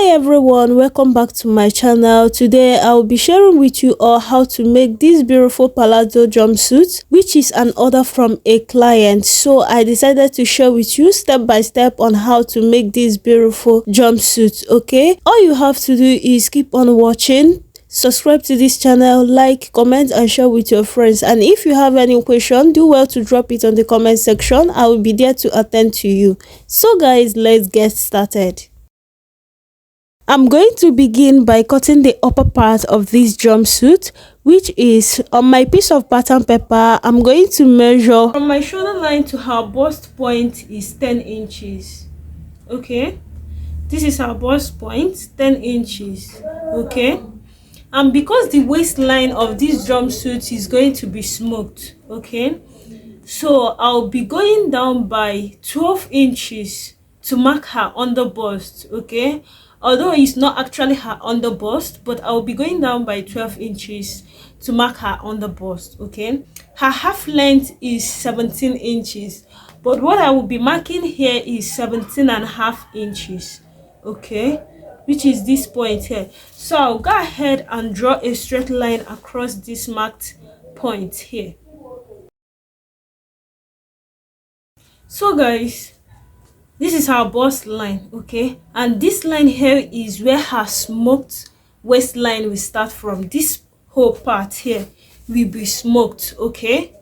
Hi everyone, welcome back to my channel. Today I will be sharing with you all how to make this beautiful palazzo jumpsuit, which is an order from a client. So I decided to share with you step by step on how to make this beautiful jumpsuit. Okay, all you have to do is keep on watching, subscribe to this channel, like, comment and share with your friends. And if you have any question, do well to drop it on the comment section. I will be there to attend to you. So guys, let's get started. I'm going to begin by cutting the upper part of this jumpsuit, which is on my piece of pattern paper. I'm going to measure from my shoulder line to her bust point is 10 inches. Okay, this is her bust point, 10 inches. Okay, and because the waistline of this jumpsuit is going to be smoked, okay, so I'll be going down by 12 inches to mark her under bust. Okay, although it's not actually her under bust, but I'll be going down by 12 inches to mark her under bust. Okay, her half length is 17 inches, but what I will be marking here is 17.5 inches. Okay, which is this point here. So I'll go ahead and draw a straight line across this marked point here. So guys, this is our bust line, okay, and this line here is where her smoked waistline will start from. This whole part here will be smoked. Okay,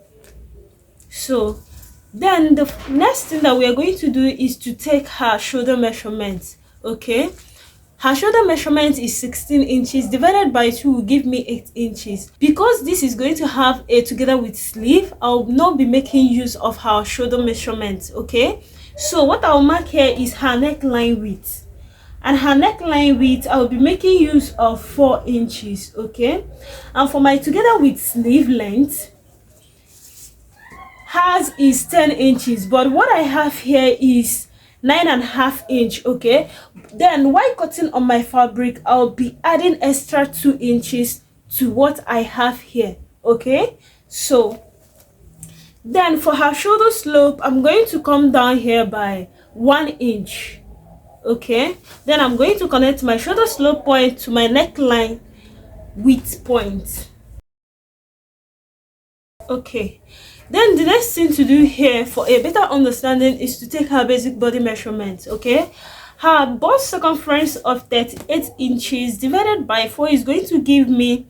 so then the next thing that we are going to do is to take her shoulder measurement. Okay, her shoulder measurement is 16 inches divided by 2 will give me 8 inches. Because this is going to have a together with sleeve, I'll not be making use of her shoulder measurement. Okay, so what I'll mark here is her neckline width, and her neckline width I'll be making use of 4 inches. Okay, and for my together with sleeve length, hers is 10 inches, but what I have here is 9.5 inch. Okay, then while cutting on my fabric, I'll be adding extra 2 inches to what I have here. Okay, so then for her shoulder slope, I'm going to come down here by 1 inch. Okay, then I'm going to connect my shoulder slope point to my neckline width point. Okay, then the next thing to do here for a better understanding is to take her basic body measurement. Okay, her bust circumference of 38 inches divided by 4 is going to give me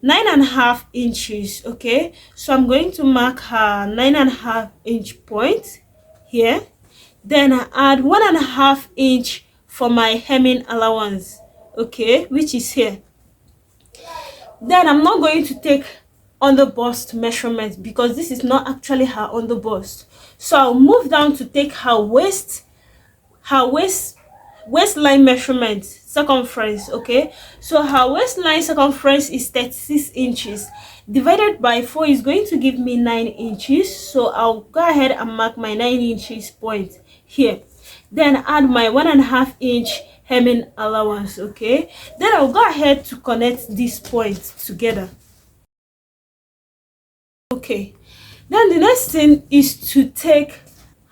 9.5 inches. Okay, so I'm going to mark her 9.5 inch point here, then I add 1.5 inch for my hemming allowance. Okay, which is here. Then I'm not going to take under bust measurement because this is not actually her under bust, so I'll move down to take her waistline measurement circumference. Okay, so her waistline circumference is 36 inches divided by 4 is going to give me 9 inches. So I'll go ahead and mark my 9 inches point here, then add my 1.5 inch hemming allowance. Okay, then I'll go ahead to connect these points together. Okay, then the next thing is to take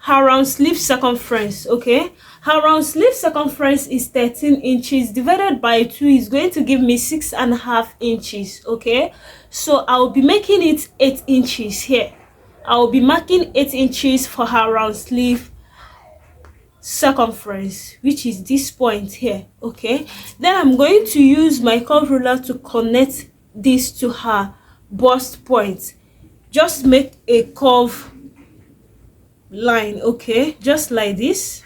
her round sleeve circumference. Okay, her round sleeve circumference is 13 inches divided by 2 is going to give me 6.5 inches. Okay, so I'll be making it 8 inches here. I'll be marking 8 inches for her round sleeve circumference, which is this point here. Okay, then I'm going to use my curve ruler to connect this to her bust point. Just make a curve line. Okay, just like this.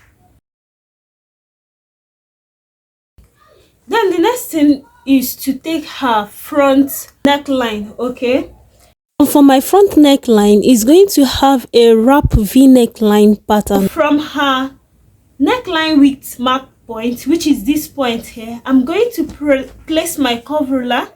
Then the next thing is to take her front neckline. Okay, and for my front neckline is going to have a wrap v-neck line pattern. From her neckline width mark point, which is this point here, I'm going to place my curve ruler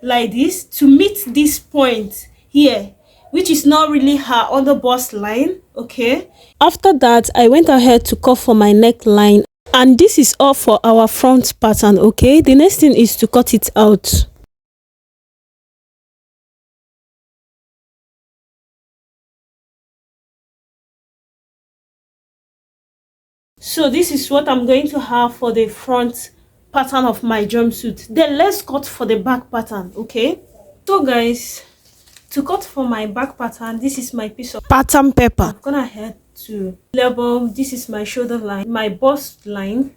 like this to meet this point here, which is not really her under bust line. Okay, after that I went ahead to cut for my neckline, and this is all for our front pattern. Okay, the next thing is to cut it out. So this is what I'm going to have for the front pattern of my jumpsuit. Then let's cut for the back pattern. Okay, so guys, to cut for my back pattern, this is my piece of pattern paper. I'm gonna head to label. This is my shoulder line, my bust line.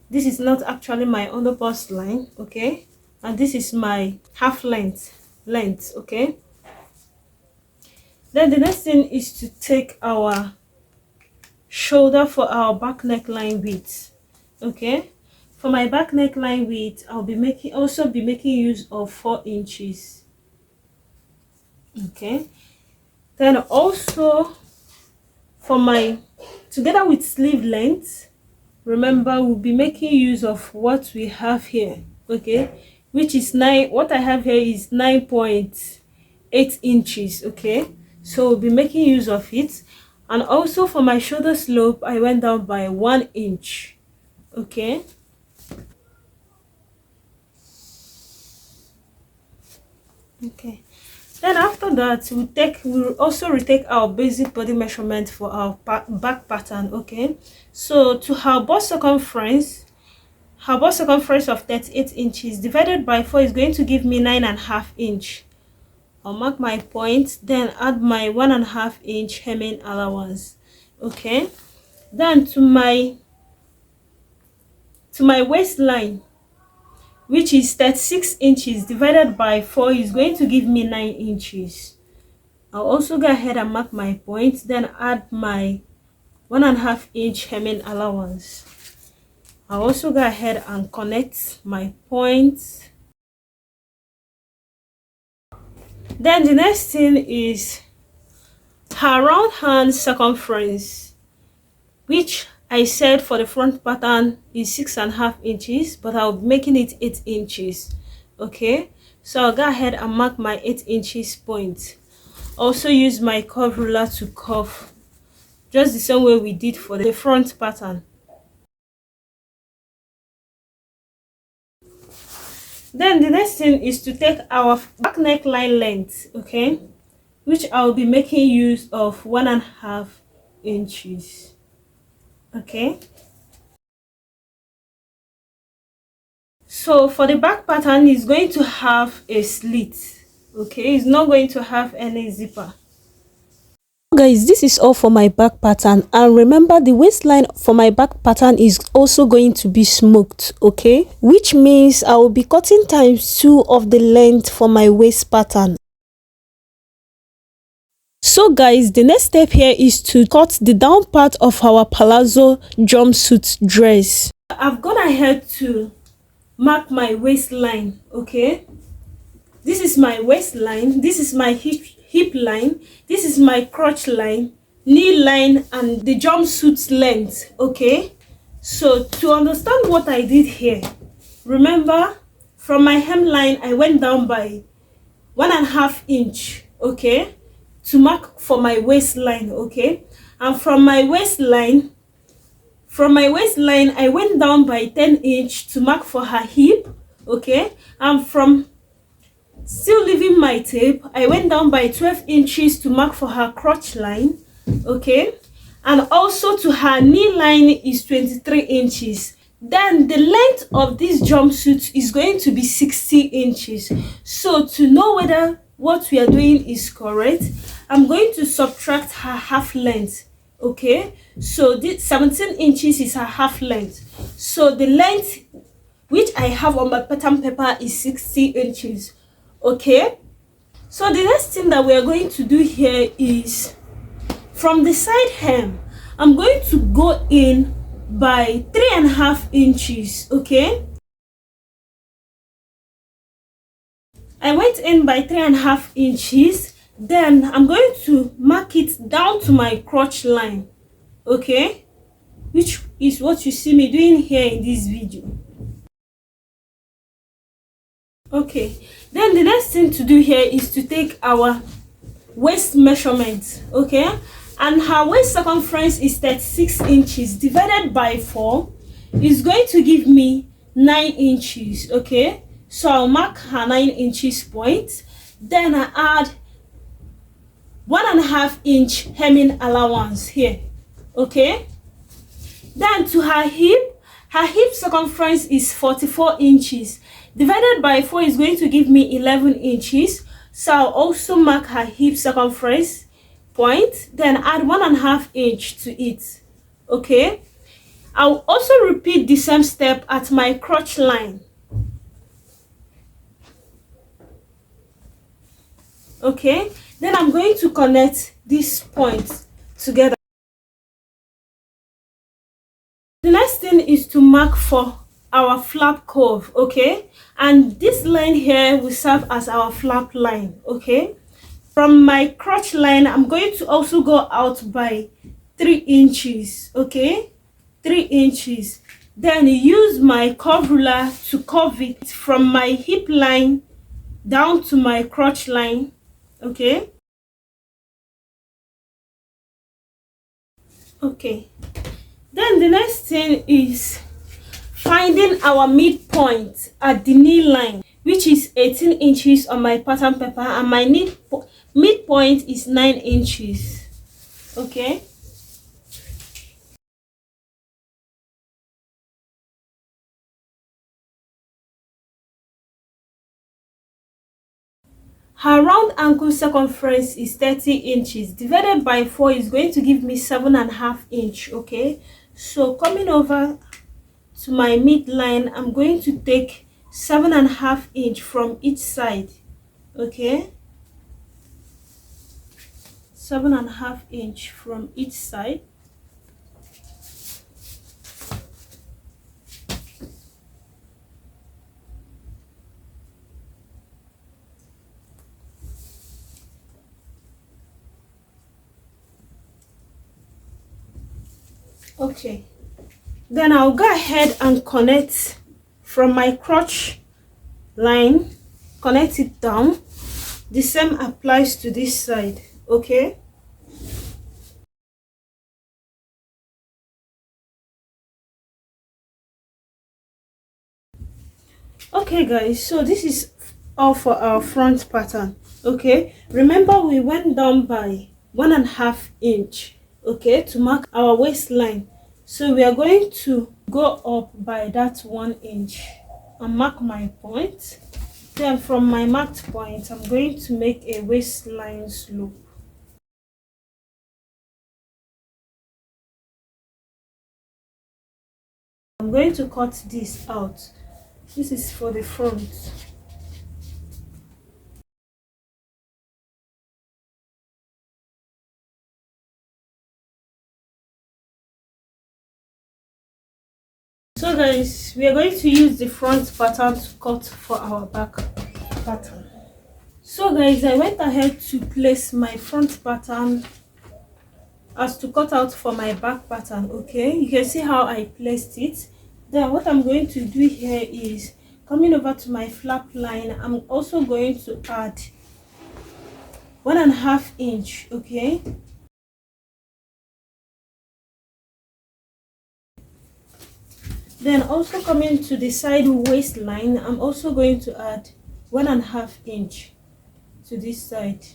This is not actually my under bust line, okay, and this is my half length. Okay, then the next thing is to take our shoulder for our back neckline width. Okay, for my back neckline width, I'll be making use of 4 inches. Okay, then also for my, together with sleeve length, remember we'll be making use of what we have here, okay, which is 9. What I have here is 9.8 inches. Okay, so we'll be making use of it. And also for my shoulder slope, I went down by 1 inch. Okay, then after that we'll also retake our basic body measurement for our back pattern. Okay, so to her bust circumference of 38 inches divided by 4 is going to give me 9.5 inch. I'll mark my point, then add my 1.5 inch hemming allowance. Okay, then to my waistline, which is 36 inches divided by 4 is going to give me 9 inches. I'll also go ahead and mark my point, then add my 1.5 inch hemming allowance. I'll also go ahead and connect my points. Then the next thing is her round hand circumference, which I said for the front pattern is 6.5 inches, but I'll be making it 8 inches. Okay, so I'll go ahead and mark my 8 inches point. Also use my curve ruler to curve, just the same way we did for the front pattern. Then the next thing is to take our back neckline length, okay, which I'll be making use of 1.5 inches. Okay, so for the back pattern is going to have a slit. Okay, it's not going to have any zipper. Guys, this is all for my back pattern, and remember the waistline for my back pattern is also going to be smoked, okay, which means I will be cutting ×2 of the length for my waist pattern. So guys, the next step here is to cut the down part of our palazzo jumpsuit dress. I've gone ahead to mark my waistline. Okay, this is my waistline, this is my hip line, this is my crotch line, knee line, and the jumpsuit length. Okay, so to understand what I did here, remember from my hemline I went down by 1.5 inch, okay, to mark for my waistline. Okay, and from my waistline I went down by 10 inch to mark for her hip. Okay, and from still leaving my tape, I went down by 12 inches to mark for her crotch line. Okay, and also to her knee line is 23 inches. Then the length of this jumpsuit is going to be 60 inches. So to know whether what we are doing is correct, I'm going to subtract her half length. Okay, so this 17 inches is her half length, so the length which I have on my pattern paper is 60 inches. Okay, so the next thing that we are going to do here is from the side hem, I'm going to go in by 3.5 inches. Okay, I went in by 3.5 inches. Then I'm going to mark it down to my crotch line. Okay, which is what you see me doing here in this video. Okay, then the next thing to do here is to take our waist measurement. Okay, and her waist circumference is 36 inches divided by 4 is going to give me 9 inches. Okay, so I'll mark her 9 inches point, then I add 1.5 inch hemming allowance here. Okay, then to her hip Her hip circumference is 44 inches. Divided by 4 is going to give me 11 inches. So I'll also mark her hip circumference point, then add 1.5 inch to it. Okay. I'll also repeat the same step at my crotch line. Okay. Then I'm going to connect these points together. The next thing is to mark for our flap curve, okay, and this line here will serve as our flap line. Okay, from my crotch line I'm going to also go out by 3 inches. Okay, 3 inches. Then use my curve ruler to curve it from my hip line down to my crotch line. Okay. Okay, then the next thing is finding our midpoint at the knee line, which is 18 inches on my pattern paper, and my midpoint is 9 inches. Okay. Her round ankle circumference is 30 inches. Divided by 4 is going to give me 7.5 inch. Okay. So coming over to my midline, I'm going to take 7.5 inch from each side. Okay. 7.5 inch from each side. Okay, then I'll go ahead and connect from my crotch line, connect it down. The same applies to this side. Okay. Okay guys, so this is all for our front pattern. Okay, remember we went down by 1.5 inch, okay, to mark our waistline. So we are going to go up by that 1 inch and mark my point. Then from my marked point I'm going to make a waistline slope. I'm going to cut this out. This is for the front. So guys, we are going to use the front pattern to cut for our back pattern. So guys, I went ahead to place my front pattern as to cut out for my back pattern. Okay, you can see how I placed it. Then what I'm going to do here is coming over to my flap line, I'm also going to add 1.5 inch. Okay, then also coming to the side waistline, I'm also going to add 1.5 inch to this side.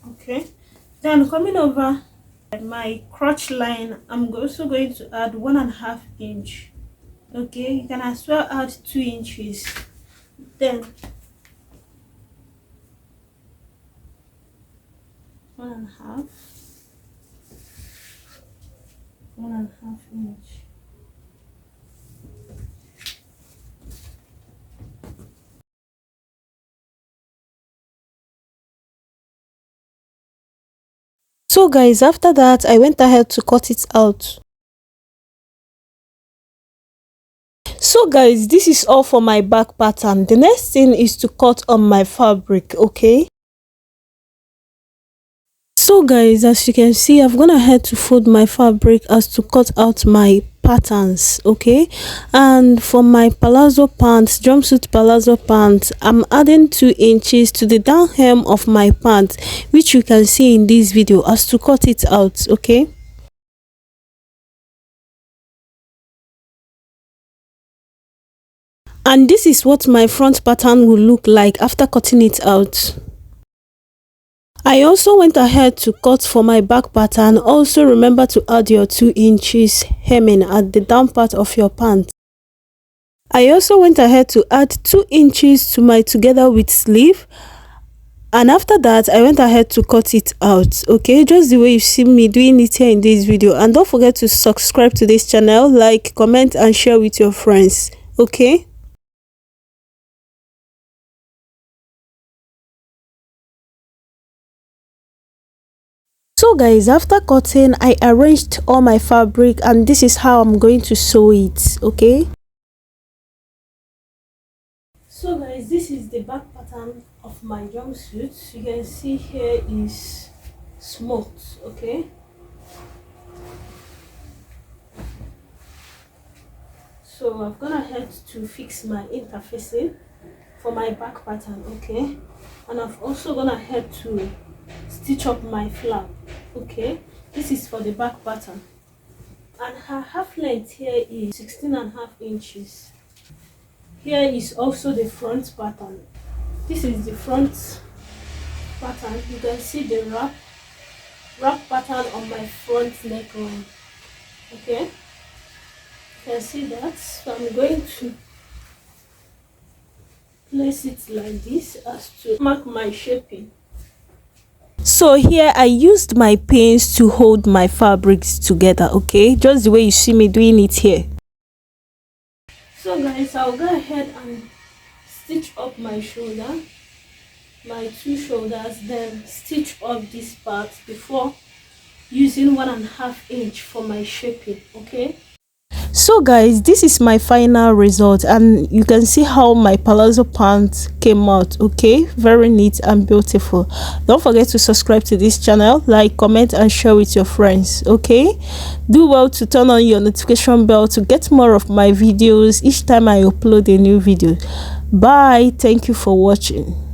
Okay, then coming over my crotch line, I'm also going to add 1.5 inch. Okay, you can as well add 2 inches. Then 1.5, 1.5 inch. So guys, after that I went ahead to cut it out. So guys, this is all for my back pattern. The next thing is to cut on my fabric. Okay, so guys, as you can see, I've gone ahead to fold my fabric as to cut out my patterns. Okay, and for my palazzo pants, jumpsuit palazzo pants, I'm adding 2 inches to the down hem of my pant, which you can see in this video, as to cut it out. Okay, and this is what my front pattern will look like after cutting it out. I also went ahead to cut for my back pattern. Also remember to add your 2 inches hemming at the down part of your pants. I also went ahead to add 2 inches to my together with sleeve, and after that I went ahead to cut it out, okay, just the way you see me doing it here in this video. And don't forget to subscribe to this channel, like, comment and share with your friends, okay. So guys, after cutting, I arranged all my fabric and this is how I'm going to sew it, okay. So guys, this is the back pattern of my jumpsuit. You can see here is smooth, okay. So I've gone ahead to fix my interfacing for my back pattern, okay. And I've also gone ahead to stitch up my flap, okay. This is for the back pattern, and her half length here is 16.5 inches. Here is also the front pattern. This is the front pattern. You can see the wrap pattern on my front neckline, okay. You can see that. So I'm going to place it like this as to mark my shaping. So here I used my pins to hold my fabrics together, okay, just the way you see me doing it here. So guys, I'll go ahead and stitch up my shoulder, my 2 shoulders, then stitch up this part before using 1.5 inch for my shaping, okay. So guys, this is my final result and you can see how my palazzo pants came out, okay, very neat and beautiful. Don't forget to subscribe to this channel, like, comment and share with your friends, okay. Do well to turn on your notification bell to get more of my videos each time I upload a new video. Bye, thank you for watching.